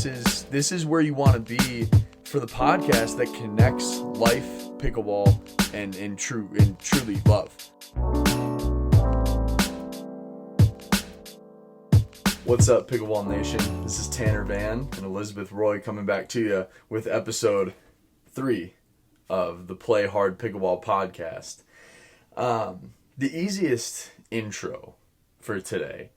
this is where you want to be for the podcast that connects life, pickleball, and truly love. What's up, Pickleball Nation? This is Tanner Vann and Elizabeth Roy coming back to you with episode 3 of the Play Hard Pickleball Podcast. The easiest intro for today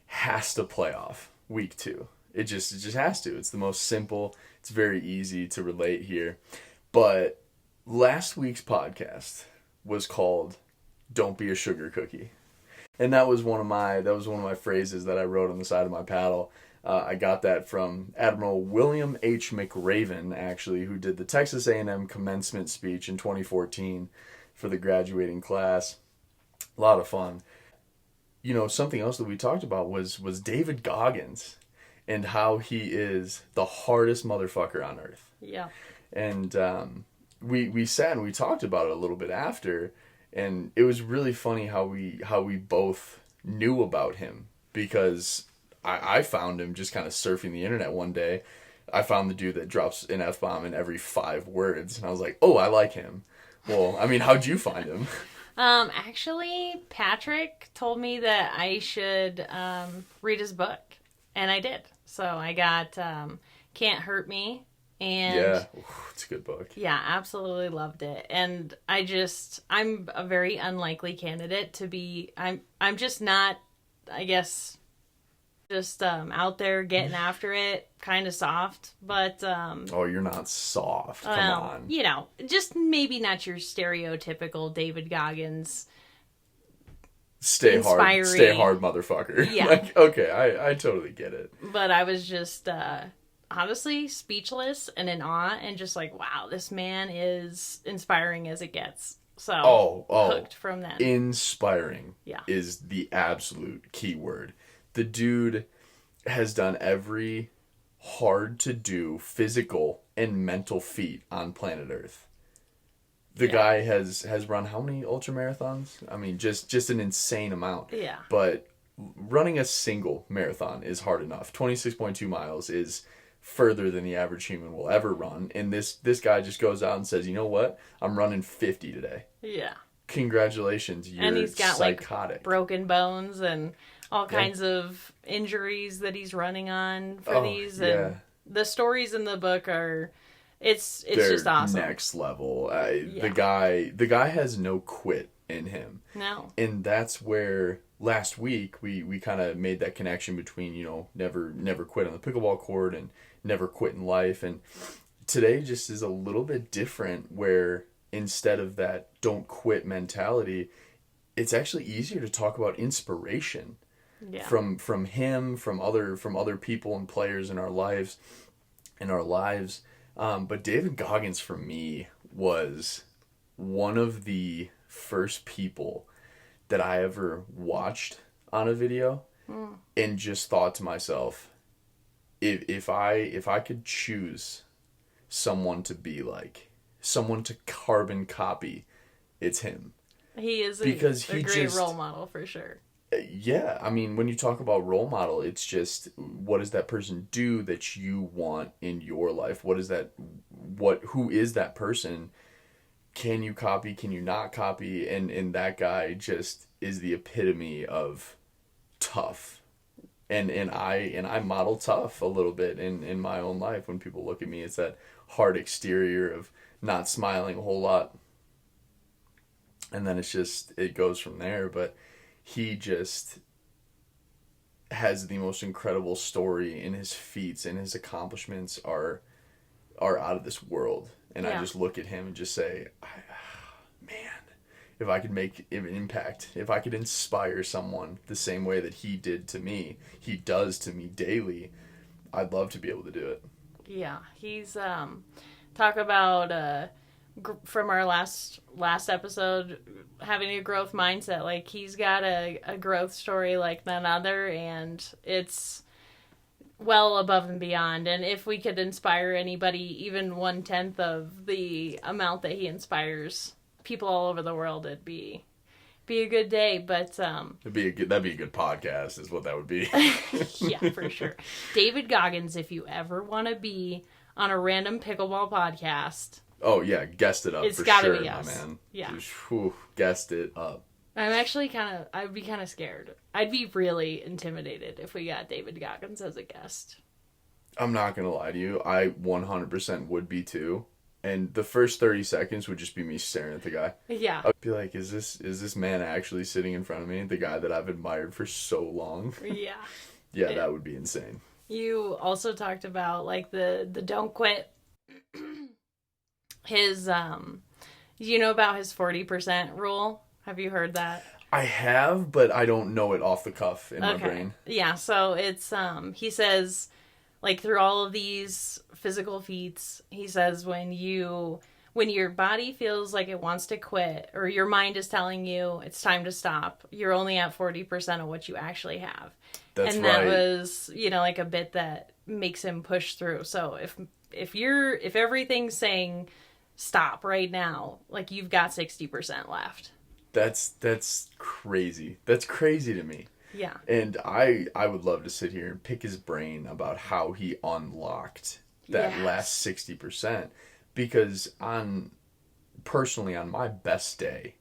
has to play off week 2. It just has to. It's the most simple. It's very easy to relate here. But last week's podcast was called "Don't Be a Sugar Cookie." And that was one of my phrases that I wrote on the side of my paddle. I got that from Admiral William H. McRaven, actually, who did the Texas A&M commencement speech in 2014 for the graduating class. A lot of fun. You know, something else that we talked about was David Goggins and how he is the hardest motherfucker on earth. Yeah. And we sat and we talked about it a little bit after. And it was really funny how we both knew about him, because I found him just kind of surfing the internet one day. I found the dude that drops an F-bomb in every 5 words, and I was like, oh, I like him. Well, I mean, how'd you find him? Actually, Patrick told me that I should read his book, and I did. So I got Can't Hurt Me. And yeah, it's a good book. Yeah, absolutely loved it. And I'm a very unlikely candidate to be, I'm just not, I guess, just out there getting after it, kind of soft, but oh, you're not soft. Come on. You know, just maybe not your stereotypical David Goggins. Stay hard, motherfucker. Yeah. Like, okay, I totally get it. But I was just honestly speechless and in awe, and just like, wow, this man is inspiring as it gets. So hooked from that. Inspiring, yeah, is the absolute key word. The dude has done every hard to do physical and mental feat on planet Earth. The guy has run how many ultra marathons? I mean, just an insane amount. Yeah. But running a single marathon is hard enough. 26.2 miles is further than the average human will ever run. And this guy just goes out and says, you know what? I'm running 50 today. Yeah. Congratulations. You're and he's got psychotic. Like broken bones and all kinds of injuries that he's running on for these. And the stories in the book are, it's just awesome. Next level. The guy has no quit in him. No. And that's where last week we kind of made that connection between, you know, never quit on the pickleball court and never quit in life. And today just is a little bit different, where instead of that don't quit mentality, it's actually easier to talk about inspiration. Yeah. From him, from other people and players in our lives. But David Goggins, for me, was one of the first people that I ever watched on a video and just thought to myself, if I could choose someone to be like, someone to carbon copy, it's him. He is a great role model for sure. Yeah, I mean, when you talk about role model, it's just, what does that person do that you want in your life? Who is that person? Can you copy? Can you not copy? And that guy just is the epitome of tough. And I model tough a little bit in my own life. When people look at me, it's that hard exterior of not smiling a whole lot. And then it goes from there. But he just has the most incredible story, and his feats and his accomplishments are out of this world. And I just look at him and just say, man, if I could make an impact, if I could inspire someone the same way that he did to me, he does to me daily, I'd love to be able to do it. Yeah, he's talk about from our last episode, having a growth mindset. Like, he's got a growth story like none other, and it's well above and beyond. And if we could inspire anybody even 1/10 of the amount that he inspires people all over the world, it'd be be a good day, but that'd be a good podcast, is what that would be. yeah, for sure. David Goggins, if you ever want to be on a random pickleball podcast. Oh yeah, guessed it up. It's for gotta sure, be us. my man. Yeah. Just, guessed it up. I'm actually I'd be kind of scared. I'd be really intimidated if we got David Goggins as a guest. I'm not gonna lie to you. I 100% would be too. And the first 30 seconds would just be me staring at the guy. Yeah. I'd be like, is this man actually sitting in front of me? The guy that I've admired for so long. Yeah. Yeah, that would be insane. You also talked about like the don't quit. His you know about his 40% rule? Have you heard that? I have, but I don't know it off the cuff in my brain. Yeah, so it's he says, like, through all of these physical feats, he says when your body feels like it wants to quit, or your mind is telling you it's time to stop, you're only at 40% of what you actually have. That's and right. that was, like a bit that makes him push through. So if everything's saying stop right now, like, you've got 60% left. That's crazy. That's crazy to me. Yeah. And I would love to sit here and pick his brain about how he unlocked that last 60%. Because personally, on my best day,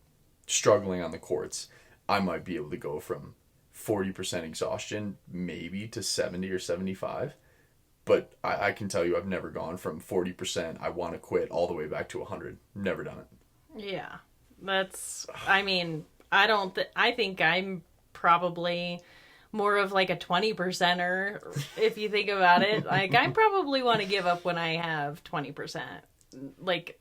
struggling on the courts, I might be able to go from 40% exhaustion maybe to 70 or 75. But I can tell you I've never gone from 40%, I want to quit, all the way back to 100. Never done it. Yeah. I think I'm probably more of like a 20%er, if you think about it. Like, I probably want to give up when I have 20%, like,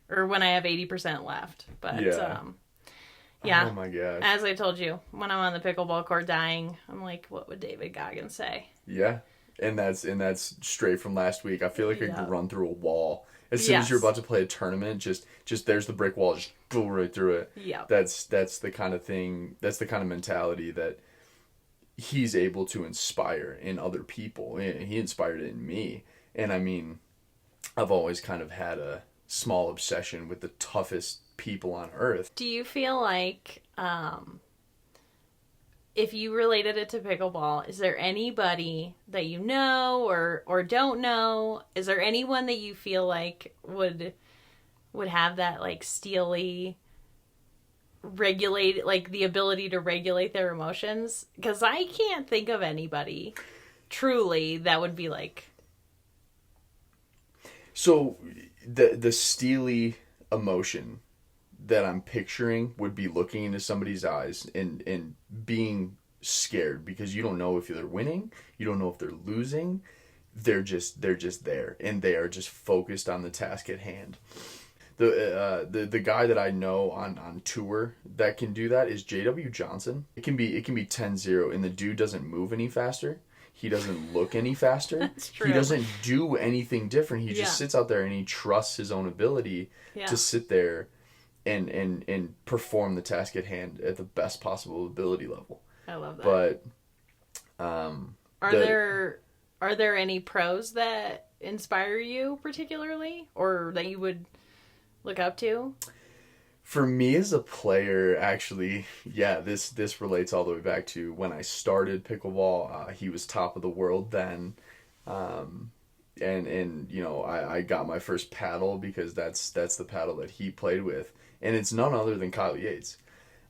or when I have 80% left. But, yeah. Oh my gosh. As I told you, when I'm on the pickleball court dying, I'm like, what would David Goggins say? Yeah. And that's straight from last week. I feel like I could run through a wall. As soon as you're about to play a tournament, just there's the brick wall, just go right through it. Yeah. That's the kind of thing, that's the kind of mentality that he's able to inspire in other people. He inspired it in me. And I mean, I've always kind of had a small obsession with the toughest people on earth. Do you feel like, if you related it to pickleball, is there anybody that you know or don't know? Is there anyone that you feel like would have that, like, steely regulate, like, the ability to regulate their emotions? Because I can't think of anybody truly that would be like. So the steely emotion that I'm picturing would be looking into somebody's eyes and being scared, because you don't know if they're winning, you don't know if they're losing, they're just there, and they are just focused on the task at hand. The guy that I know on tour that can do that is JW Johnson. It can be 10-0 and the dude doesn't move any faster. He doesn't look any faster. That's true. He doesn't do anything different. He just sits out there and he trusts his own ability to sit there and perform the task at hand at the best possible ability level. I love that. But are there any pros that inspire you particularly, or that you would look up to? For me as a player, actually, this relates all the way back to when I started pickleball. He was top of the world then. And I got my first paddle because that's the paddle that he played with. And it's none other than Kyle Yates.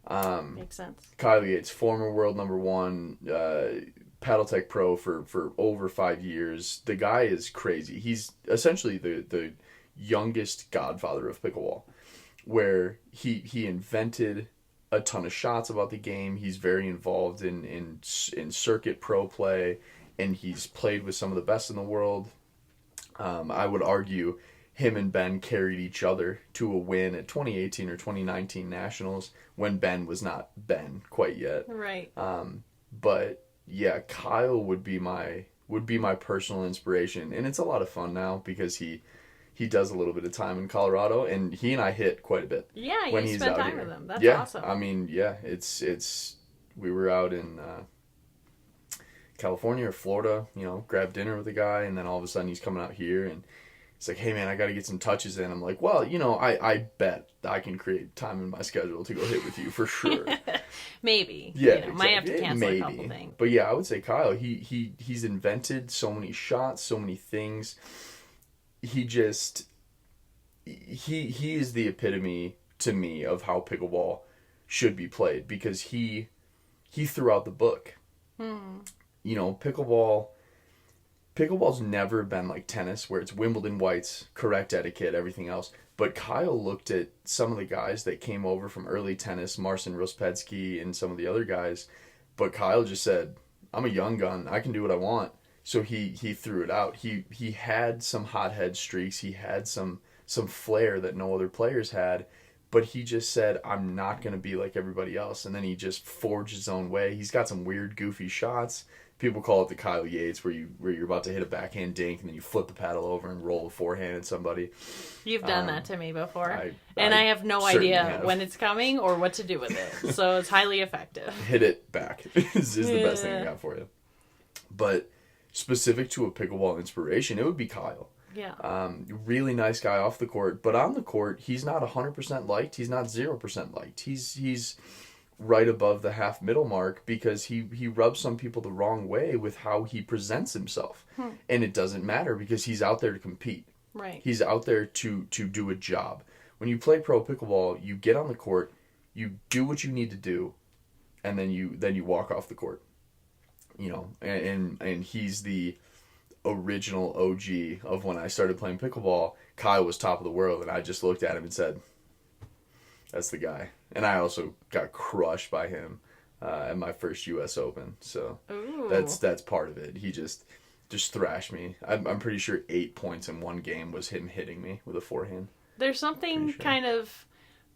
Makes sense. Kyle Yates, former world number 1, Paddle Tech Pro for over 5 years. The guy is crazy. He's essentially the youngest godfather of pickleball, where he invented a ton of shots about the game. He's very involved in circuit pro play, and he's played with some of the best in the world. I would argue him and Ben carried each other to a win at 2018 or 2019 Nationals when Ben was not Ben quite yet. Right. But yeah, Kyle would be my personal inspiration, and it's a lot of fun now because he does a little bit of time in Colorado, and he and I hit quite a bit. Yeah, when you he's spent out time here. with him. That's awesome. I mean, it's we were out in California or Florida, grabbed dinner with a guy, and then all of a sudden he's coming out here, and He's like, hey man, I got to get some touches in. I'm like, well, I bet I can create time in my schedule to go hit with you for sure. Maybe. Yeah, exactly. Might have to cancel a couple things. But yeah, I would say Kyle, he's invented so many shots, so many things. He is the epitome to me of how pickleball should be played, because he threw out the book. Pickleball's never been like tennis, where it's Wimbledon whites, correct etiquette, everything else. But Kyle looked at some of the guys that came over from early tennis, Marcin Rospetsky and some of the other guys. But Kyle just said, I'm a young gun. I can do what I want. So he threw it out. He had some hothead streaks. He had some flair that no other players had. But he just said, I'm not going to be like everybody else. And then he just forged his own way. He's got some weird, goofy shots. People call it the Kyle Yates, where you're about to hit a backhand dink and then you flip the paddle over and roll a forehand at somebody. You've done that to me before. I have no idea when it's coming or what to do with it. So it's highly effective. Hit it back is the best thing I got for you. But specific to a pickleball inspiration, it would be Kyle. Yeah. Really nice guy off the court. But on the court, he's not 100% liked. He's not 0% liked. He's right above the half middle mark, because he rubs some people the wrong way with how he presents himself. And it doesn't matter, because he's out there to compete. Right. He's out there to do a job. When you play pro pickleball, you get on the court, you do what you need to do, and then you walk off the court. And he's the original OG of when I started playing pickleball. Kyle was top of the world, and I just looked at him and said, that's the guy. And I also got crushed by him at my first U.S. Open. So that's part of it. He just thrashed me. I'm pretty sure 8 points in one game was him hitting me with a forehand. There's something kind of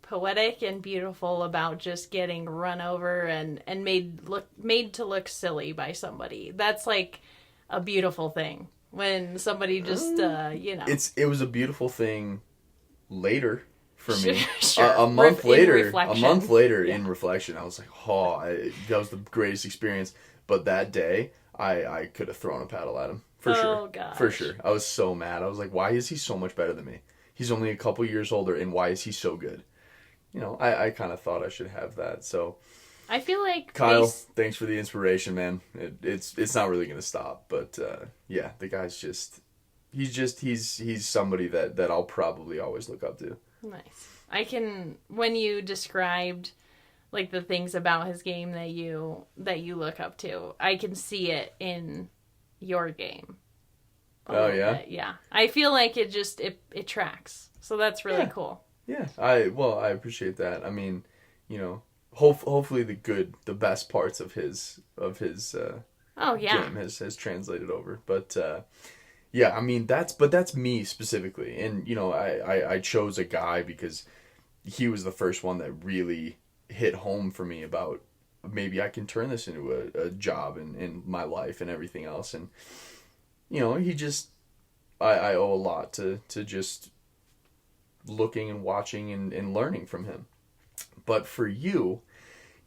poetic and beautiful about just getting run over and made to look silly by somebody. That's like a beautiful thing. When somebody just, It was a beautiful thing later. For me, sure. A month later, Yeah. in reflection, I was like, that was the greatest experience. But that day, I could have thrown a paddle at him. For sure. Gosh. For sure. I was so mad. I was like, why is he so much better than me? He's only a couple years older, and why is he so good? I kind of thought I should have that. So I feel like Kyle, thanks for the inspiration, man. It's not really going to stop. But yeah, the guy's he's somebody that I'll probably always look up to. Nice. When you described like the things about his game that you look up to, I can see it in your game. Oh yeah? Yeah. I feel like it tracks. So that's really cool. Yeah. I appreciate that. I mean, hopefully the best parts of his game has translated over. But yeah, I mean that's me specifically, and I chose a guy because he was the first one that really hit home for me about maybe I can turn this into a job in my life and everything else, and he just I owe a lot to just looking and watching and learning from him. But for you,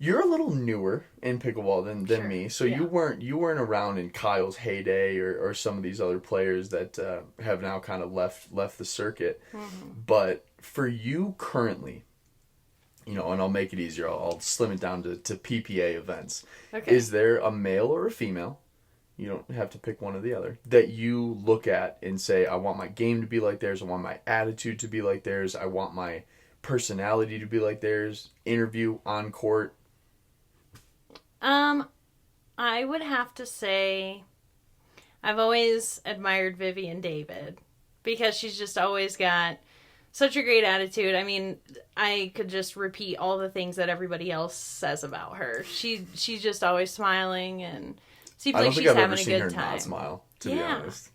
you're a little newer in pickleball than me, so you weren't around in Kyle's heyday or some of these other players that have now kind of left the circuit. Mm-hmm. But for you currently, and I'll make it easier. I'll slim it down to PPA events. Okay. Is there a male or a female? You don't have to pick one or the other. That you look at and say, I want my game to be like theirs. I want my attitude to be like theirs. I want my personality to be like theirs. Interview, on court. I would have to say I've always admired Vivian David because she's just always got such a great attitude. I mean, I could just repeat all the things that everybody else says about her. She's just always smiling and seems like she's having a good time. I don't think I've ever seen her not smile, to be honest.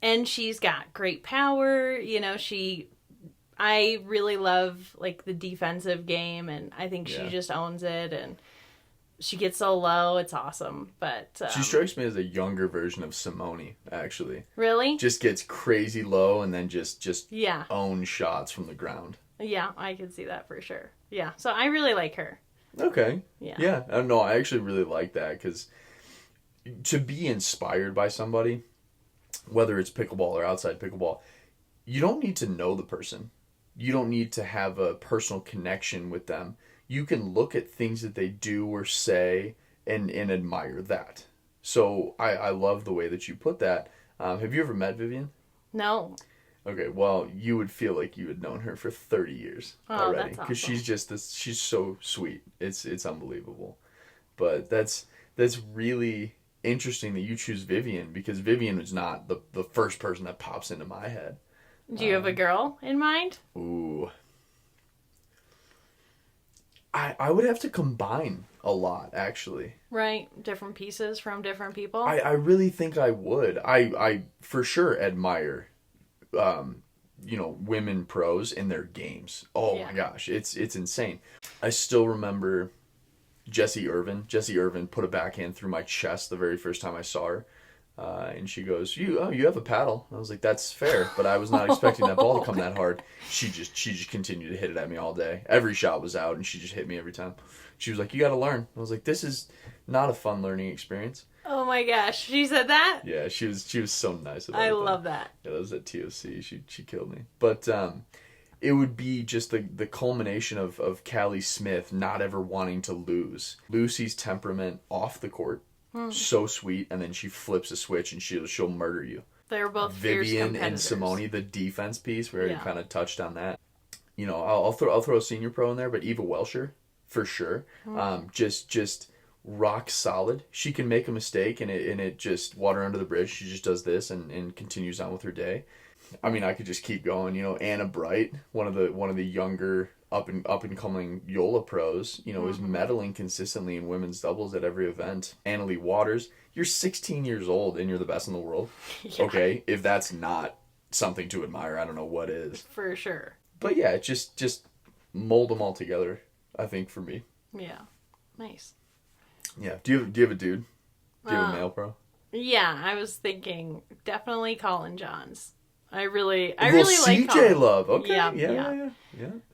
And she's got great power. I really love like the defensive game, and I think she just owns it, and she gets so low. It's awesome. But she strikes me as a younger version of Simone, actually. Really? Just gets crazy low and then just owns shots from the ground. Yeah, I can see that for sure. Yeah, so I really like her. Okay. Yeah. I don't know. I actually really like that because to be inspired by somebody, whether it's pickleball or outside pickleball, you don't need to know the person. You don't need to have a personal connection with them. You can look at things that they do or say and admire that. So I love the way that you put that. Have you ever met Vivian? No. Okay, well, you would feel like you had known her for 30 years already. That's awesome. Because she's just this, she's so sweet. It's unbelievable. But that's really interesting that you choose Vivian, because Vivian was not the first person that pops into my head. Do you have a girl in mind? Ooh. I would have to combine a lot, actually. Right. Different pieces from different people? I really think I would. I for sure admire, women pros in their games. Oh my gosh. It's insane. I still remember Jessie Irvin. Jessie Irvin put a backhand through my chest the very first time I saw her. And she goes, you have a paddle. I was like, that's fair, but I was not expecting that ball to come that hard. She just continued to hit it at me all day. Every shot was out, and she just hit me every time. She was like, you got to learn. I was like, this is not a fun learning experience. Oh my gosh, she said that? Yeah, she was so nice about it. I love that. Yeah, that was at TOC. She killed me. But it would be just the culmination of Callie Smith not ever wanting to lose. Lucy's temperament off the court. So sweet, and then she flips a switch and she'll murder you. They're both fierce Vivian competitors. and Simone, the defense piece, we already kind of touched on that. I'll throw a senior pro in there, but Eva Welsher for sure. Just rock solid. She can make a mistake and it just water under the bridge. She just does this and continues on with her day. I mean, I could just keep going. Anna Bright, one of the younger up and coming Yola pros, is medaling consistently in women's doubles at every event. Annalie Waters, you're 16 years old and you're the best in the world. Yeah. Okay, if that's not something to admire, I don't know what is. For sure. But yeah, just mold them all together, I think, for me. Yeah, nice. Yeah. Do you have a dude? Do you have a male pro? Yeah, I was thinking definitely Colin Johns. I really like CJ Colin. Love. Okay. Yeah.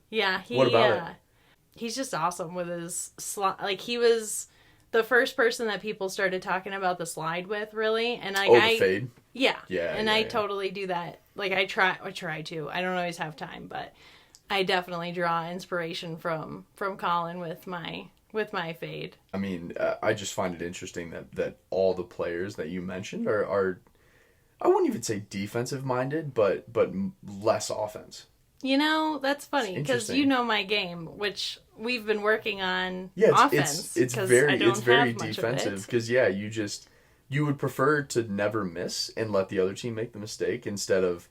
Yeah, what about it? He's just awesome with his slide. Like, he was the first person that people started talking about the slide with, really. And the fade? Yeah. Yeah. And I totally do that. Like, I try to. I don't always have time, but I definitely draw inspiration from Colin with my fade. I mean, I just find it interesting that all the players that you mentioned are I wouldn't even say defensive minded, but less offense. That's funny because my game, which we've been working on. Yeah, offense. It's very defensive because you would prefer to never miss and let the other team make the mistake instead of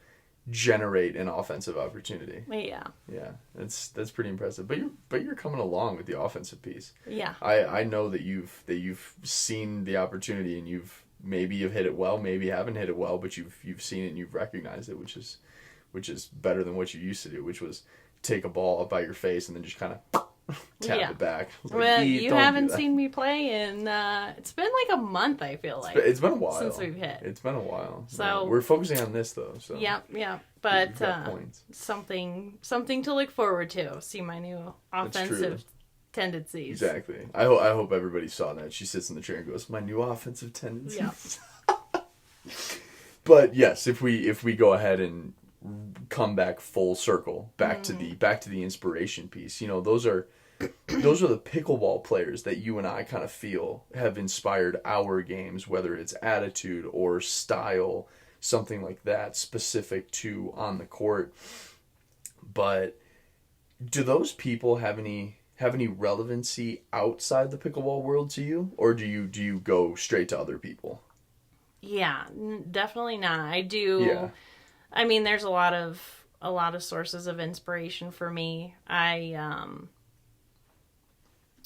generate an offensive opportunity. Yeah. Yeah, that's pretty impressive. But you're coming along with the offensive piece. Yeah. I know that you've seen the opportunity and you've hit it well, maybe you haven't hit it well, but you've seen it and you've recognized it, which is better than what you used to do, which was take a ball up by your face and then just kind of tap it back. Well, you haven't seen me play in, it's been like a month, I feel like. It's been a while. Since we've hit. It's been a while. So we're focusing on this, though. So yeah. But something to look forward to. See my new offensive tendencies. Exactly. I hope everybody saw that. She sits in the chair and goes, my new offensive tendencies. Yeah. But yes, if we go ahead and come back full circle back to the inspiration piece, those are the pickleball players that you and I kind of feel have inspired our games, whether it's attitude or style, something like that specific to on the court. But do those people have any relevancy outside the pickleball world to you, or do you go straight to other people? Yeah, definitely not. I do. Yeah. I mean, there's a lot of sources of inspiration for me. I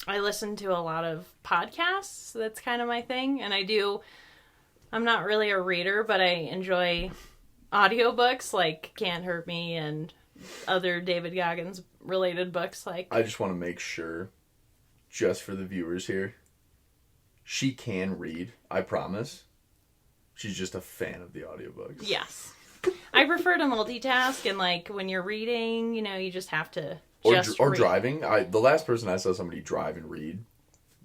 listen to a lot of podcasts. That's kind of my thing. And I'm not really a reader, but I enjoy audiobooks like Can't Hurt Me and other David Goggins related books. Like, I just want to make sure, just for the viewers here, she can read, I promise. She's just a fan of the audiobooks. Yes. I prefer to multitask, and like when you're reading, you just have to or driving. The last person I saw somebody drive and read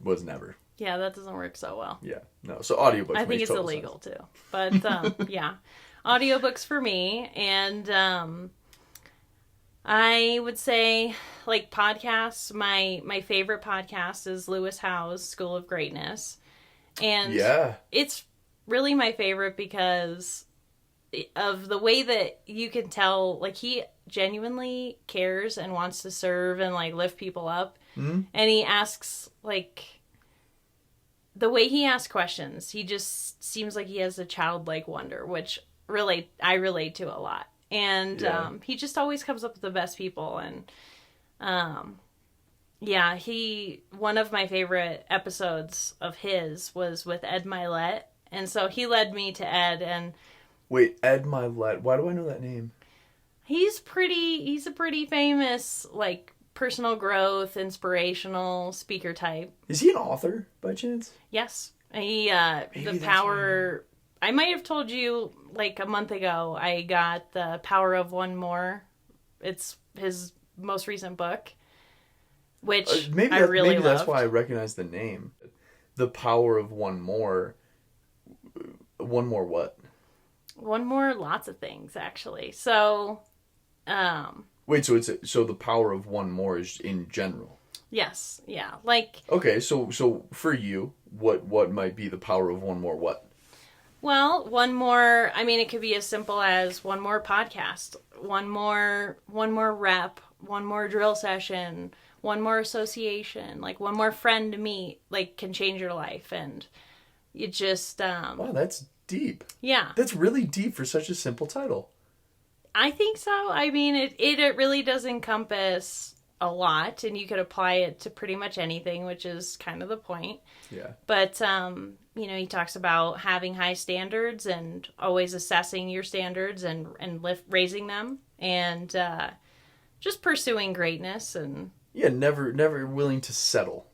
was never. Yeah, that doesn't work so well. Yeah, no. So audiobooks. I think it's illegal too. But yeah, audiobooks for me, and I would say like podcasts. My favorite podcast is Lewis Howes' School of Greatness, and it's really my favorite because of the way that you can tell, like, he genuinely cares and wants to serve and like lift people up. And he asks, like, the way he asks questions, he just seems like he has a childlike wonder, which I relate to a lot. And he just always comes up with the best people. And one of my favorite episodes of his was with Ed Milet. And so he led me to Ed. And wait, Ed Milet, why do I know that name? He's a pretty famous, like, personal growth, inspirational speaker type. Is he an author by chance? Yes. I might have told you like a month ago, I got The Power of One More. It's his most recent book, which I really loved. Maybe that's why I recognize the name. The Power of One More. One more what? One more lots of things, actually. So, wait, so the power of one more is in general? Yes, yeah. Like, okay, so for you, what might be the power of one more what? Well, one more, I mean, it could be as simple as one more podcast, one more rep, one more drill session, one more association, like one more friend to meet, like, can change your life. And you just wow, that's deep. Yeah, that's really deep for such a simple title. I think so. I mean, it really does encompass a lot, and you could apply it to pretty much anything, which is kind of the point. Yeah. But he talks about having high standards and always assessing your standards and raising them, and just pursuing greatness. And never willing to settle.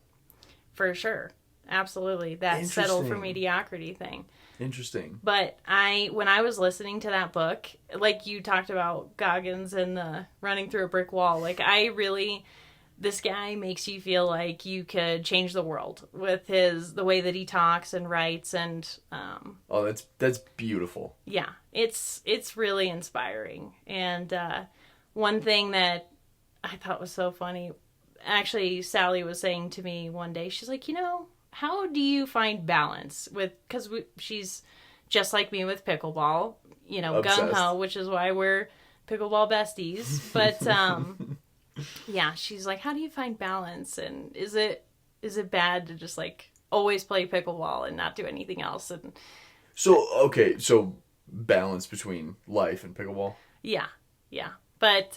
For sure. Absolutely. That settle for mediocrity thing. Interesting. But when I was listening to that book, like you talked about Goggins and the running through a brick wall, like, this guy makes you feel like you could change the world with the way that he talks and writes. And oh, that's beautiful. Yeah, it's really inspiring. And one thing that I thought was so funny, actually, Sally was saying to me one day, she's like, how do you find balance because she's just like me with pickleball, gung-ho, which is why we're pickleball besties. But yeah, she's like, how do you find balance? And is it bad to just like always play pickleball and not do anything else? And so balance between life and pickleball? Yeah. But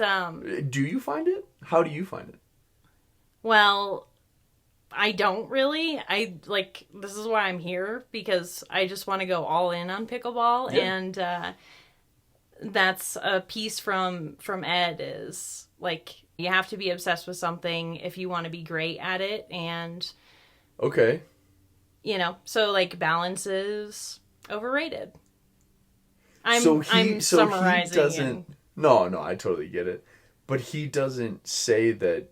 do you find it? How do you find it? Well, I don't really. This is why I'm here, because I just want to go all in on pickleball. Yeah. And that's a piece from Ed is, like, you have to be obsessed with something if you want to be great at it. And okay, so, like, balance is overrated. I'm summarizing. He doesn't. No, I totally get it. But he doesn't say that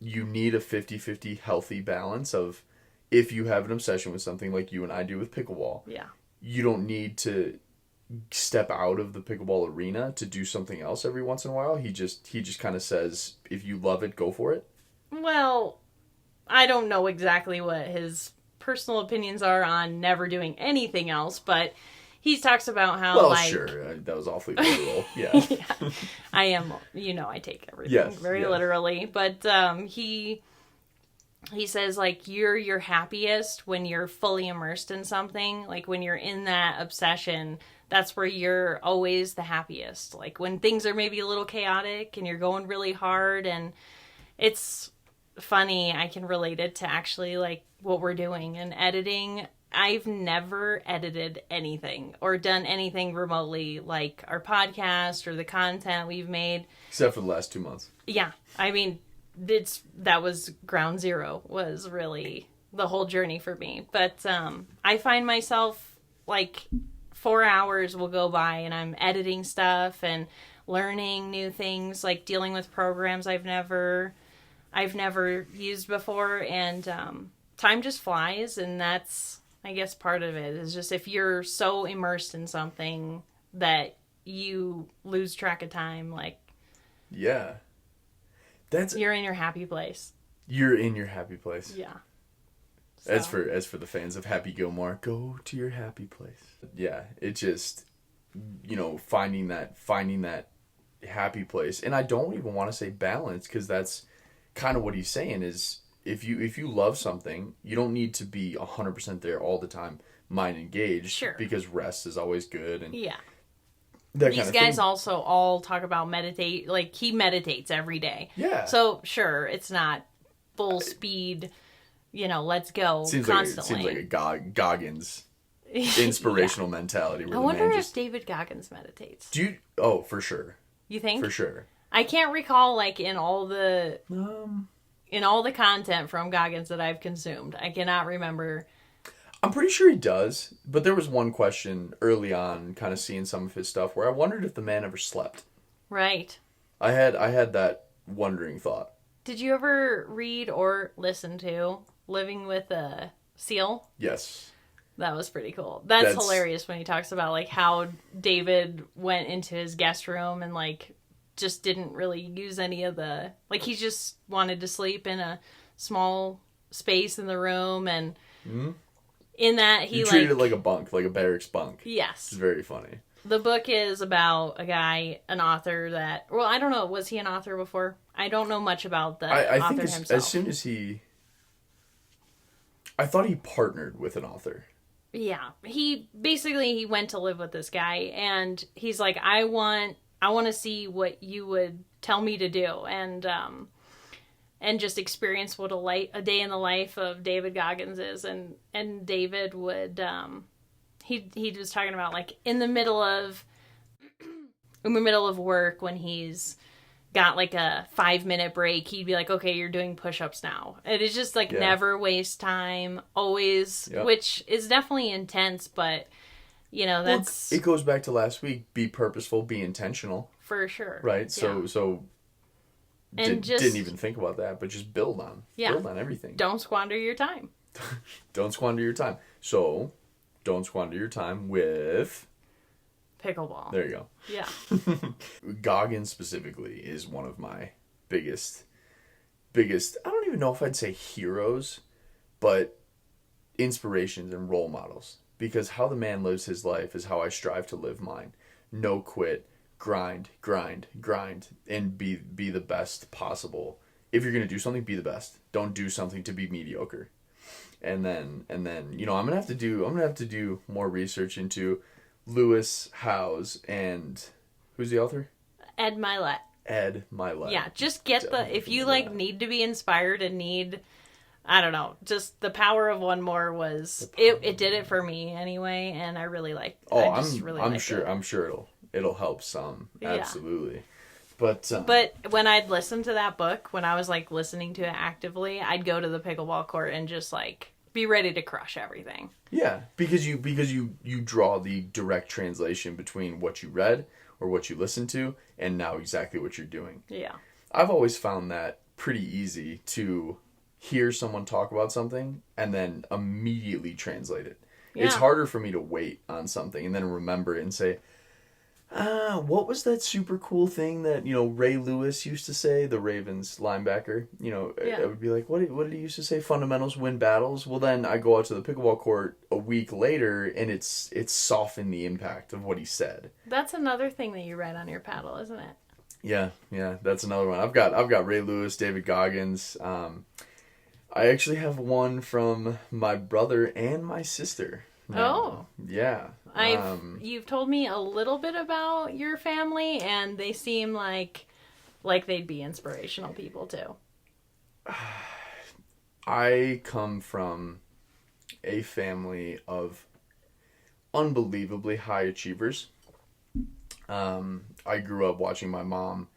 you need a 50-50 healthy balance of, if you have an obsession with something like you and I do with pickleball. Yeah. You don't need to step out of the pickleball arena to do something else every once in a while. He just kind of says, if you love it, go for it. Well, I don't know exactly what his personal opinions are on never doing anything else, but he talks about how, sure, that was awfully literal. Yeah. Yeah. I am, I take everything very literally. But he says, like, you're your happiest when you're fully immersed in something. Like, when you're in that obsession, that's where you're always the happiest. Like, when things are maybe a little chaotic and you're going really hard. And it's funny, I can relate it to actually, like, what we're doing and editing. I've never edited anything or done anything remotely like our podcast or the content we've made. Except for the last 2 months. Yeah. I mean, that was ground zero, was really the whole journey for me. But I find myself, like, 4 hours will go by and I'm editing stuff and learning new things, like dealing with programs I've never used before. And time just flies, and that's, I guess, part of it is just if you're so immersed in something that you lose track of time, like, yeah, you're in your happy place. You're in your happy place. Yeah. So. As for the fans of Happy Gilmore, go to your happy place. Yeah, it just, finding that happy place, and I don't even want to say balance, because that's kind of what he's saying is if you love something, you don't need to be 100% there all the time, mind engaged. Sure. Because rest is always good. And yeah. These guys also all talk about meditate. Like, he meditates every day. Yeah. So, sure, it's not full speed, let's go constantly. Seems like a Goggins inspirational mentality. Where I wonder if David Goggins meditates. Oh, for sure. You think? For sure. I can't recall, like, in all the content from Goggins that I've consumed. I cannot remember. I'm pretty sure he does, but there was one question early on, kind of seeing some of his stuff, where I wondered if the man ever slept. Right. I had that wondering thought. Did you ever read or listen to Living with a Seal? Yes. That was pretty cool. That's hilarious when he talks about, like, how David went into his guest room and, like, just didn't really use any of the... Like, he just wanted to sleep in a small space in the room, and in that he treated it like a bunk, like a barracks bunk. Yes. It's very funny. The book is about a guy, an author that... Well, I don't know. Was he an author before? I don't know much about the author think himself. As soon as he... I thought he partnered with an author. Yeah. He went to live with this guy, and he's like, I want to see what you would tell me to do, and just experience what a day in the life of David Goggins is. And David would, he was talking about, like, in the middle of work, when he's got, like, a 5-minute break, he'd be like, okay, you're doing push-ups now. It is just, like, never waste time, always, which is definitely intense, but, that's... It goes back to last week, be purposeful, be intentional. For sure. Right? So didn't even think about that, but just build on everything. Don't squander your time. Don't squander your time. So, don't squander your time with... Pickleball. There you go. Yeah. Goggins specifically is one of my biggest, I don't even know if I'd say heroes, but inspirations and role models. Because how the man lives his life is how I strive to live mine. No quit, grind, and be the best possible. If you're going to do something, be the best. Don't do something to be mediocre. And then, I'm going to have to do more research into Lewis Howes and who's the author? Ed Milet. Yeah, just get if you like need to be inspired and need, I don't know, just the power of one more was it did it for me anyway, and I really like. Oh, I'm sure it'll help some. Absolutely. But when I'd listen to that book, when I was like listening to it actively, I'd go to the pickleball court and just like be ready to crush everything. Yeah, because you draw the direct translation between what you read or what you listened to and now exactly what you're doing. Yeah. I've always found that pretty easy to hear someone talk about something and then immediately translate it. Yeah. It's harder for me to wait on something and then remember it and say, what was that super cool thing that, Ray Lewis used to say, the Ravens linebacker? I would be like, what did he used to say? Fundamentals win battles? Well, then I go out to the pickleball court a week later, and it's softened the impact of what he said. That's another thing that you read on your paddle, isn't it? Yeah, that's another one. I've got Ray Lewis, David Goggins. I actually have one from my brother and my sister. Oh. Yeah. You've told me a little bit about your family, and they seem like they'd be inspirational people too. I come from a family of unbelievably high achievers. I grew up watching my mom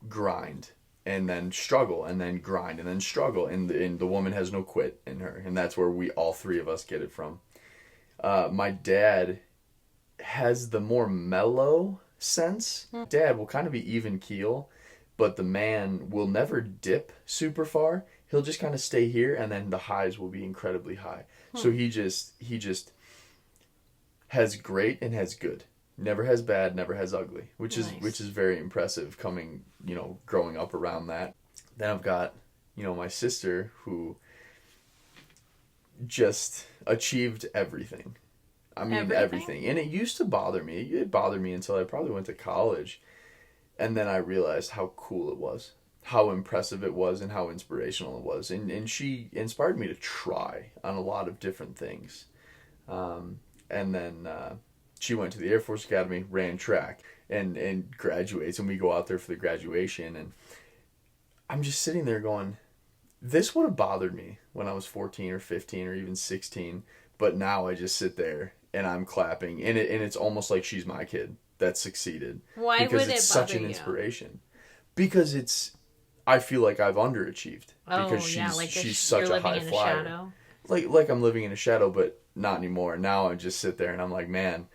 grind and then struggle and then grind and then struggle, and the woman has no quit in her, and that's where all three of us get it from. My dad has the more mellow sense. Dad will kind of be even keel, but the man will never dip super far. he'll just kind of stay here, and then the highs will be incredibly high. So he just has great and has good. Never has bad, never has ugly, which is very impressive coming, growing up around that. Then I've got, my sister who just achieved everything. I mean, everything. And it used to bother me. It bothered me until I probably went to college. And then I realized how cool it was, how impressive it was, and how inspirational it was. And she inspired me to try on a lot of different things. And then she went to the Air Force Academy, ran track, and graduates. And we go out there for the graduation. And I'm just sitting there going, this would have bothered me when I was 14 or 15 or even 16. But now I just sit there and I'm clapping. And it's almost like she's my kid that succeeded. Why would it bother you? Because it's such an inspiration. Because I feel like I've underachieved. Because she's such a high flyer. Like I'm living in a shadow, but not anymore. Now I just sit there and I'm like, man,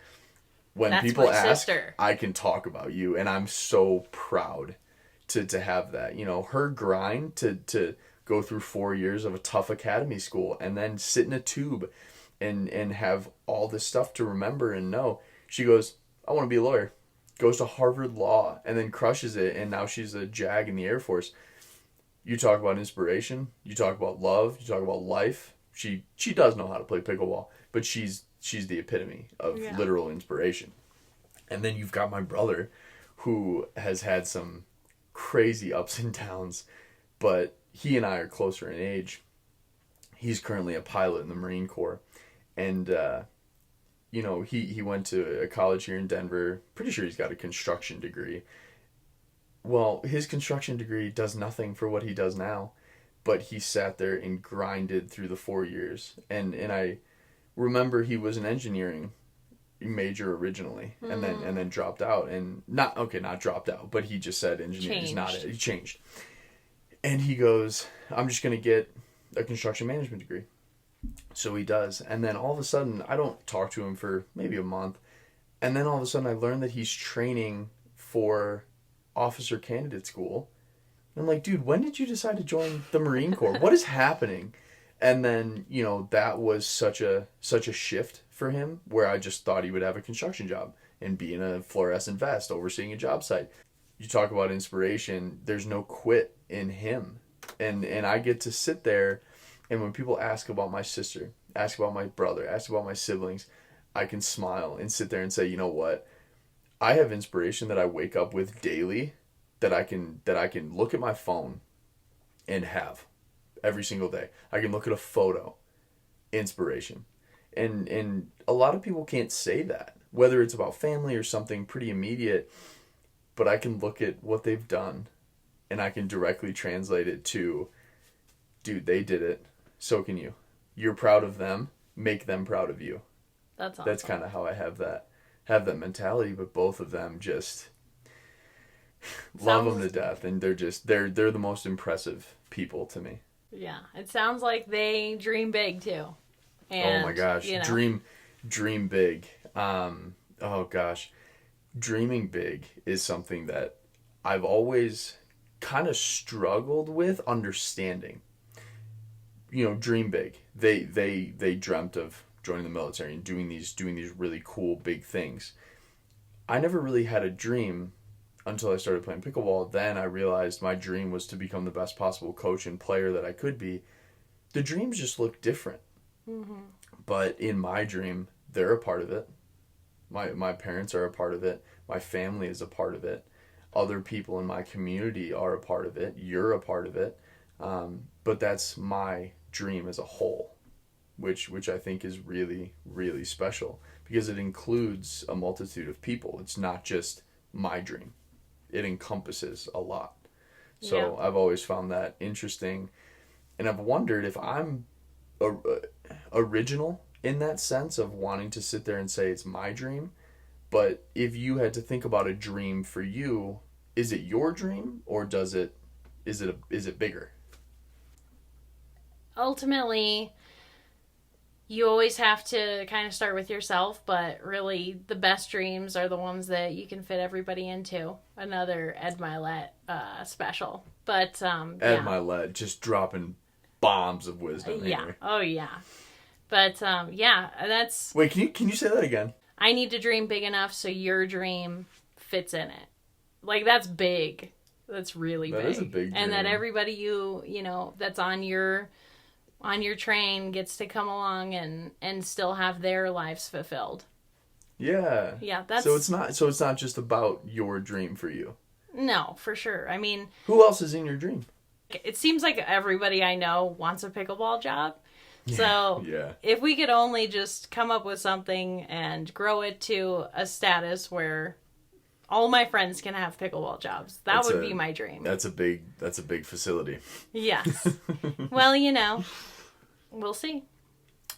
when people ask, I can talk about you. And I'm so proud to have that. Her grind to go through 4 years of a tough academy school and then sit in a tube and have all this stuff to remember and know. She goes, I want to be a lawyer. Goes to Harvard Law and then crushes it, and now she's a JAG in the Air Force. You talk about inspiration, you talk about love, you talk about life. She does know how to play pickleball, but she's the epitome of literal inspiration. And then you've got my brother, who has had some crazy ups and downs, but he and I are closer in age. He's currently a pilot in the Marine Corps. And, he went to a college here in Denver. Pretty sure he's got a construction degree. Well, his construction degree does nothing for what he does now. But he sat there and grinded through the 4 years. And I remember he was an engineering major originally. And then dropped out. And not dropped out, but he just said engineering is not it. He changed. And he goes, I'm just going to get a construction management degree. So he does. And then all of a sudden, I don't talk to him for maybe a month. And then all of a sudden, I learn that he's training for officer candidate school. And I'm like, dude, when did you decide to join the Marine Corps? What is happening? And then, that was such a shift for him, where I just thought he would have a construction job and be in a fluorescent vest overseeing a job site. You talk about inspiration, there's no quit in him. And I get to sit there, and when people ask about my sister, ask about my brother, ask about my siblings, I can smile and sit there and say, you know what? I have inspiration that I wake up with daily, that I can look at my phone and have every single day. I can look at a photo, inspiration. And a lot of people can't say that, whether it's about family or something pretty immediate, but I can look at what they've done and I can directly translate it to, dude, they did it. So can you. You're proud of them. Make them proud of you. That's awesome. That's kind of how I have that mentality. But both of them just love them to death, and they're the most impressive people to me. Yeah, it sounds like they dream big too. And, oh my gosh, dream big. Oh gosh, dreaming big is something that I've always kind of struggled with understanding. Dream big. They dreamt of joining the military and doing these really cool big things. I never really had a dream until I started playing pickleball. Then I realized my dream was to become the best possible coach and player that I could be. The dreams just look different. Mm-hmm. But in my dream, they're a part of it. My parents are a part of it. My family is a part of it. Other people in my community are a part of it. You're a part of it. But that's my dream as a whole, which I think is really, really special, because it includes a multitude of people. It's not just my dream. It encompasses a lot. So I've always found that interesting. And I've wondered if I'm original in that sense of wanting to sit there and say it's my dream. But if you had to think about a dream for you, is it your dream, or is it bigger? Ultimately, you always have to kind of start with yourself, but really the best dreams are the ones that you can fit everybody into. Another Ed Milet special. But Ed Milet just dropping bombs of wisdom Yeah. here. Oh, yeah. But, yeah, that's... Wait, can you say that again? I need to dream big enough so your dream fits in it. Like, that's big. That's really big. That is a big dream. And that everybody you know, that's on your train gets to come along and still have their lives fulfilled. Yeah. Yeah, that's... So it's not just about your dream for you. No, for sure. I mean... Who else is in your dream? It seems like everybody I know wants a pickleball job. So yeah. If we could only just come up with something and grow it to a status where all my friends can have pickleball jobs, that would be my dream. That's a big facility. Yes. Well, you know, we'll see.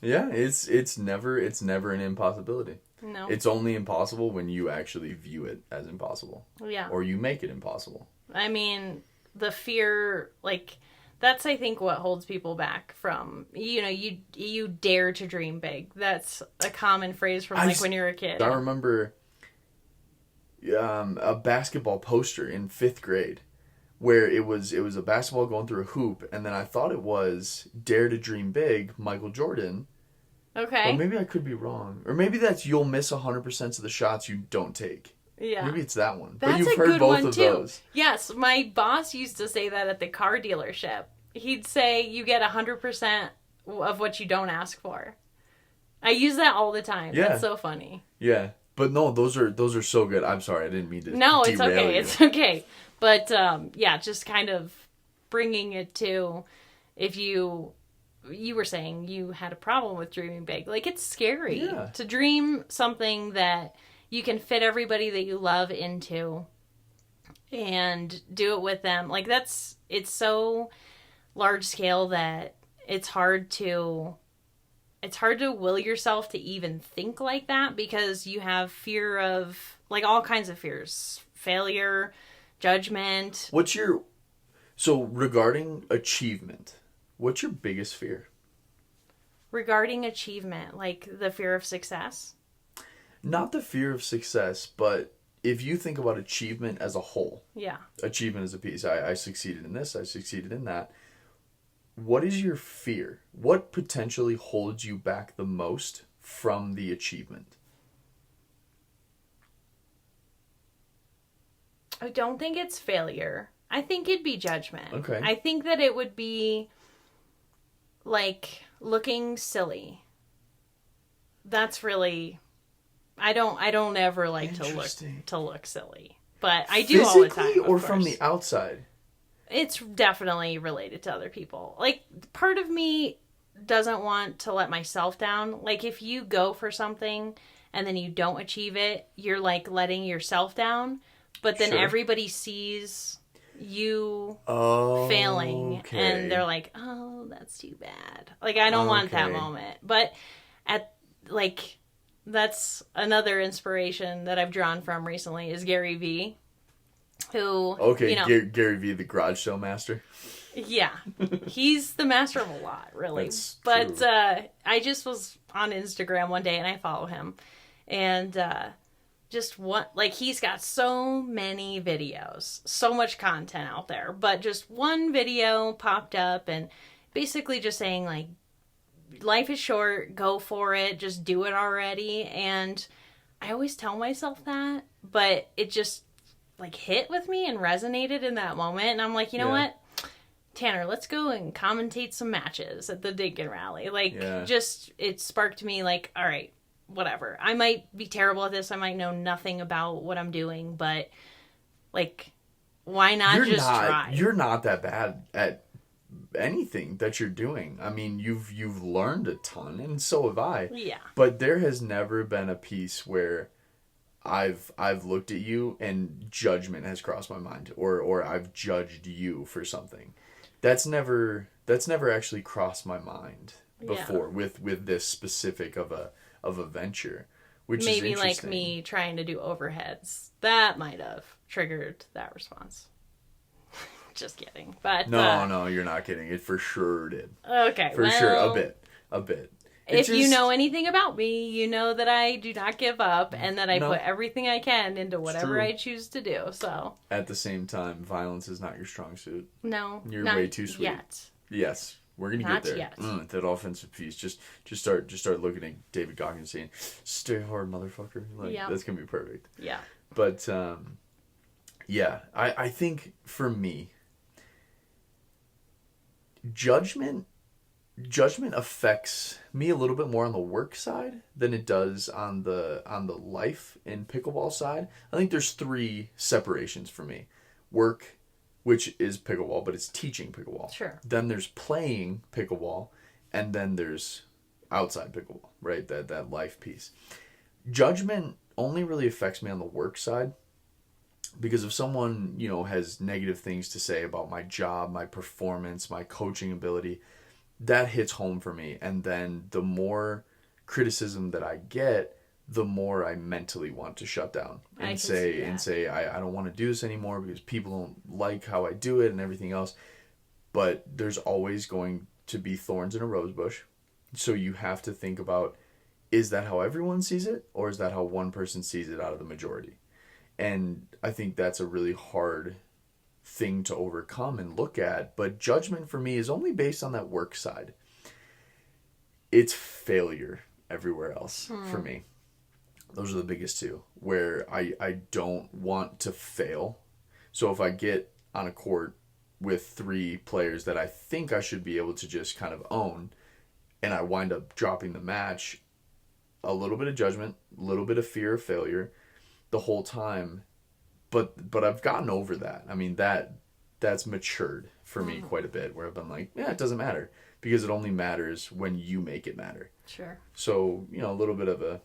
Yeah, it's never an impossibility. No. It's only impossible when you actually view it as impossible. Yeah. Or you make it impossible. I mean, the fear, like, that's, I think, what holds people back from, you know, you dare to dream big. That's a common phrase from, like, when you're a kid. I remember a basketball poster in 5th grade where it was a basketball going through a hoop, and then I thought it was Dare to Dream Big, Michael Jordan. Okay. Or maybe I could be wrong. Or maybe that's you'll miss 100% of the shots you don't take. Yeah. Maybe it's that one. That's but you've a heard good both one, of too. those. Yes, my boss used to say that at the car dealership. He'd say you get 100% of what you don't ask for. I use that all the time. Yeah. That's so funny. Yeah. But no, those are so good. I'm sorry, I didn't mean to No, it's derail okay. you. It's okay. But yeah, just kind of bringing it to, if you were saying you had a problem with dreaming big. Like, it's scary to dream something that you can fit everybody that you love into and do it with them. Like, it's so large scale that it's hard to will yourself to even think like that, because you have fear of, like, all kinds of fears. Failure, judgment. So regarding achievement, what's your biggest fear? Regarding achievement, like the fear of success? Not the fear of success, but if you think about achievement as a whole. Yeah. Achievement as a piece. I succeeded in this, I succeeded in that. What is your fear? What potentially holds you back the most from the achievement? I don't think it's failure. I think it'd be judgment. Okay. I think that it would be, like, looking silly. That's really... I don't ever like to look silly. But I do all the time, Physically or of from course. the outside? It's definitely related to other people. Like, part of me doesn't want to let myself down. Like, if you go for something and then you don't achieve it, you're, like, letting yourself down. But then everybody sees you failing, and they're like, oh, that's too bad. Like, I don't want that moment. But that's another inspiration that I've drawn from recently is Gary Vee, who, Gary Vee, the garage sale master. Yeah, he's the master of a lot, really. That's but true. I just was on Instagram one day and I follow him, and he's got so many videos, so much content out there, but just one video popped up and basically just saying, like, life is short, go for it, just do it already. And I always tell myself that, but it just, like, hit with me and resonated in that moment. And I'm like, you know what, Tanner, let's go and commentate some matches at the Dinkin Rally. Like, it sparked me, like, all right, whatever. I might be terrible at this. I might know nothing about what I'm doing, but, like, why not try? You're not that bad at anything that you're doing. I mean, you've learned a ton, and so have I. Yeah. But there has never been a piece where I've looked at you and judgment has crossed my mind, or I've judged you for something. That's never actually crossed my mind before with this specific of a venture, which maybe is like me trying to do overheads. That might have triggered that response. Just kidding. But no, you're not kidding. It for sure did. Okay, for sure, a bit. If you know anything about me, you know that I do not give up and that I put everything I can into whatever I choose to do. So at the same time, violence is not your strong suit. No, you're way too sweet. Yet. Yes, We're gonna Not get there. yet. That offensive piece. Just start looking at David Goggins saying, "Stay hard, motherfucker." Like that's gonna be perfect. Yeah. But yeah, I think for me, judgment affects me a little bit more on the work side than it does on the life and pickleball side. I think there's 3 separations for me. Work, which is pickleball, but it's teaching pickleball. Sure. Then there's playing pickleball, and then there's outside pickleball, right? That life piece. Judgment only really affects me on the work side, because if someone, has negative things to say about my job, my performance, my coaching ability, that hits home for me. And then the more criticism that I get, the more I mentally want to shut down and say I don't want to do this anymore because people don't like how I do it and everything else. But there's always going to be thorns in a rose bush. So you have to think about, is that how everyone sees it, or is that how one person sees it out of the majority? And I think that's a really hard thing to overcome and look at. But judgment for me is only based on that work side. It's failure everywhere else for me. Those are the biggest 2, where I don't want to fail. So if I get on a court with 3 players that I think I should be able to just kind of own, and I wind up dropping the match, a little bit of judgment, a little bit of fear of failure the whole time. But I've gotten over that. I mean, that's matured for me quite a bit, where I've been like, yeah, it doesn't matter, because it only matters when you make it matter. Sure. So, a little bit of a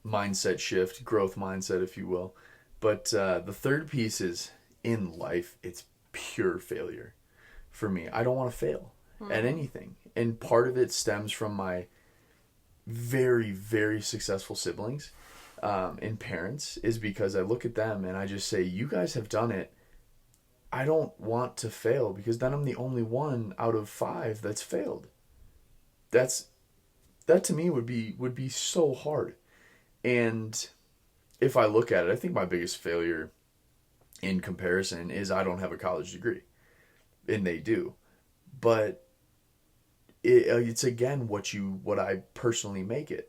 mindset shift, growth mindset, if you will. But the third piece is, in life, it's pure failure for me. I don't want to fail at anything. And part of it stems from my very, very successful siblings. And parents, is because I look at them and I just say, you guys have done it. I don't want to fail, because then I'm the only one out of 5 that's failed. That to me would be so hard. And if I look at it, I think my biggest failure in comparison is I don't have a college degree, and they do. But it's again what I personally make it.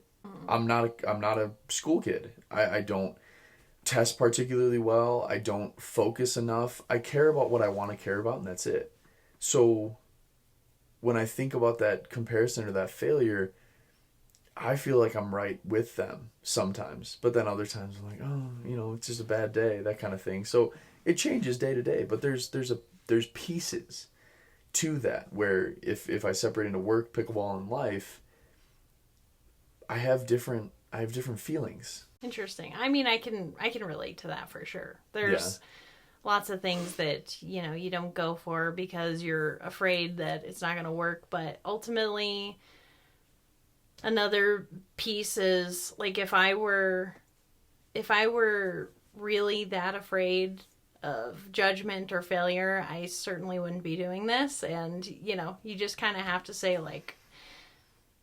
I'm not a school kid. I don't test particularly well. I don't focus enough. I care about what I want to care about, and that's it. So when I think about that comparison or that failure, I feel like I'm right with them sometimes. But then other times I'm like, oh, it's just a bad day, that kind of thing. So it changes day to day. But there's pieces to that, where if I separate into work, pickleball, and life, I have different feelings. Interesting. I mean, I can relate to that for sure. There's lots of things that, you don't go for because you're afraid that it's not going to work. But ultimately, another piece is, like, if I were really that afraid of judgment or failure, I certainly wouldn't be doing this. And, you just kind of have to say, like,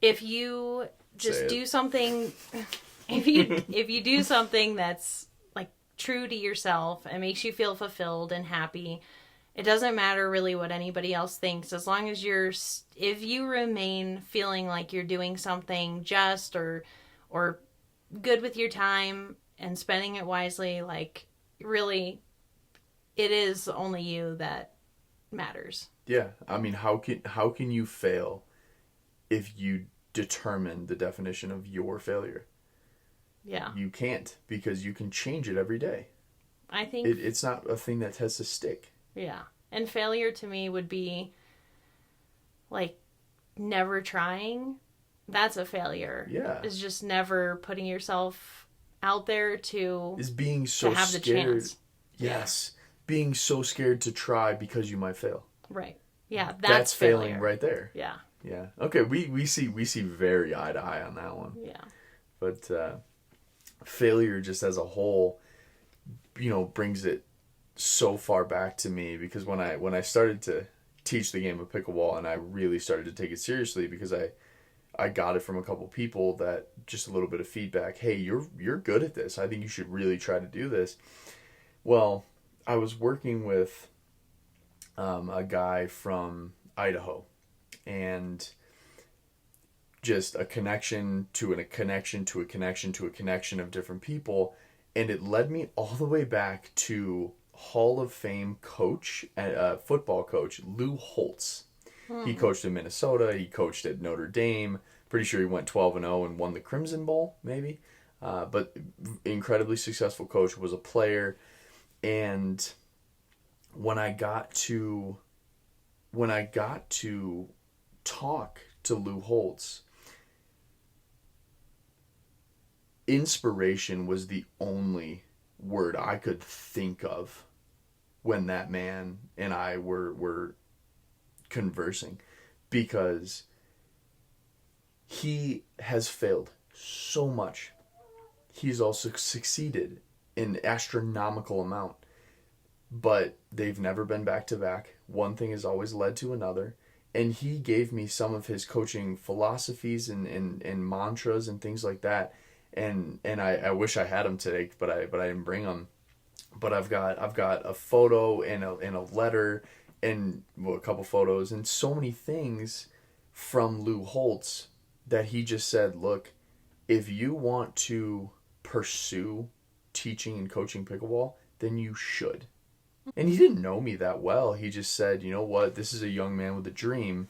if you just do something, if you do something that's, like, true to yourself and makes you feel fulfilled and happy, it doesn't matter really what anybody else thinks, as long as if you remain feeling like you're doing something just or good with your time and spending it wisely, like, really, it is only you that matters. Yeah. I mean, how can you fail if you determine the definition of your failure? Yeah. You can't, because you can change it every day. I think it's not a thing that has to stick. Yeah. And failure to me would be, like, never trying. That's a failure. Yeah. Is just never putting yourself out there is being so have scared. The chance. Yes. Yeah. Being so scared to try because you might fail. Right. Yeah. That's failing failure. right there. Yeah. Yeah. Okay. We see very eye to eye on that one. Yeah. But failure just as a whole, brings it so far back to me, because when I started to teach the game of pickleball, and I really started to take it seriously, because I got it from a couple people, that just a little bit of feedback. Hey, you're good at this. I think you should really try to do this. Well, I was working with a guy from Idaho, and just a connection to a connection to a connection to a connection of different people. And it led me all the way back to Hall of Fame coach, football coach, Lou Holtz. He coached in Minnesota. He coached at Notre Dame. Pretty sure he went 12-0 and won the Crimson Bowl, maybe. But incredibly successful coach, was a player. And when I got to talk to Lou Holtz, inspiration was the only word I could think of when that man and I were conversing, because he has failed so much. He's also succeeded in astronomical amount, but they've never been back to back. One thing has always led to another. And he gave me some of his coaching philosophies and mantras and things like that. And I wish I had them today, but I didn't bring them. But I've got a photo and a letter and a couple photos and so many things from Lou Holtz that he just said, look, if you want to pursue teaching and coaching pickleball, then you should. And he didn't know me that well. He just said, you know what, this is a young man with a dream.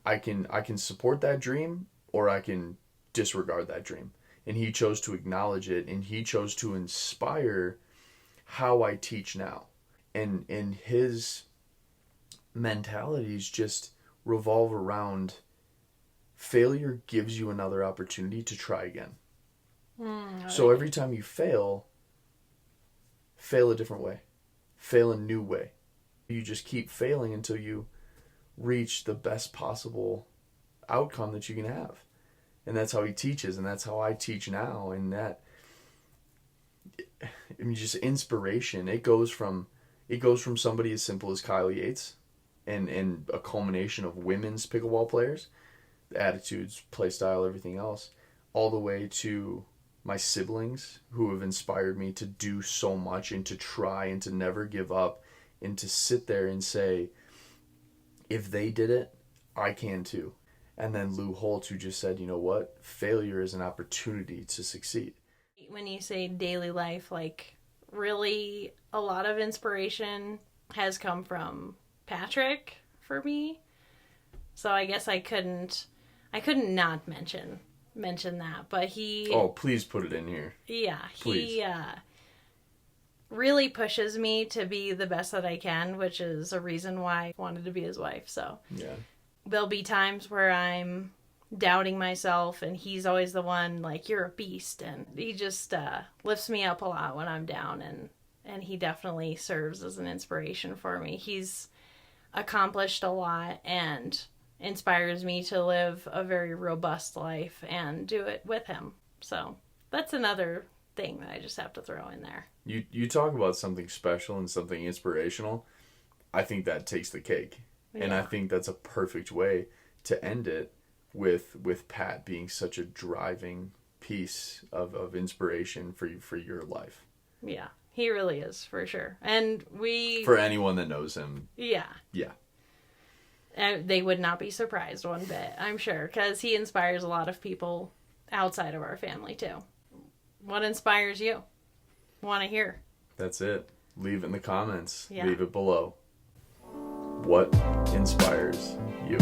I can support that dream, or I can disregard that dream. And he chose to acknowledge it, and he chose to inspire how I teach now. And his mentalities just revolve around failure gives you another opportunity to try again. So every time you fail a different way. Fail a new way. You just keep failing until you reach the best possible outcome that you can have. And that's how he teaches, and that's how I teach now. And that, I mean, just inspiration. It goes from somebody as simple as Kyle Yates and a culmination of women's pickleball players, the attitudes, play style, everything else, all the way to my siblings who have inspired me to do so much and to try and to never give up and to sit there and say, if they did it, I can too. And then Lou Holtz, who just said, you know what, failure is an opportunity to succeed. When you say daily life, like really a lot of inspiration has come from Patrick for me. So I guess I couldn't not mention that, but he... Oh, please put it in here. Yeah, please. He really pushes me to be the best that I can, which is a reason why I wanted to be his wife, so... Yeah. There'll be times where I'm doubting myself, and he's always the one, like, you're a beast, and he just lifts me up a lot when I'm down, and he definitely serves as an inspiration for me. He's accomplished a lot, and inspires me to live a very robust life and do it with him. So that's another thing that I just have to throw in there. You talk about something special and something inspirational. I think that takes the cake. Yeah. And I think that's a perfect way to end it with Pat being such a driving piece of inspiration for your life. Yeah, he really is, for sure. And for anyone that knows him. Yeah. Yeah. They would not be surprised one bit, I'm sure, because he inspires a lot of people outside of our family, too. What inspires you? Want to hear? That's it. Leave it in the comments. Yeah. Leave it below. What inspires you?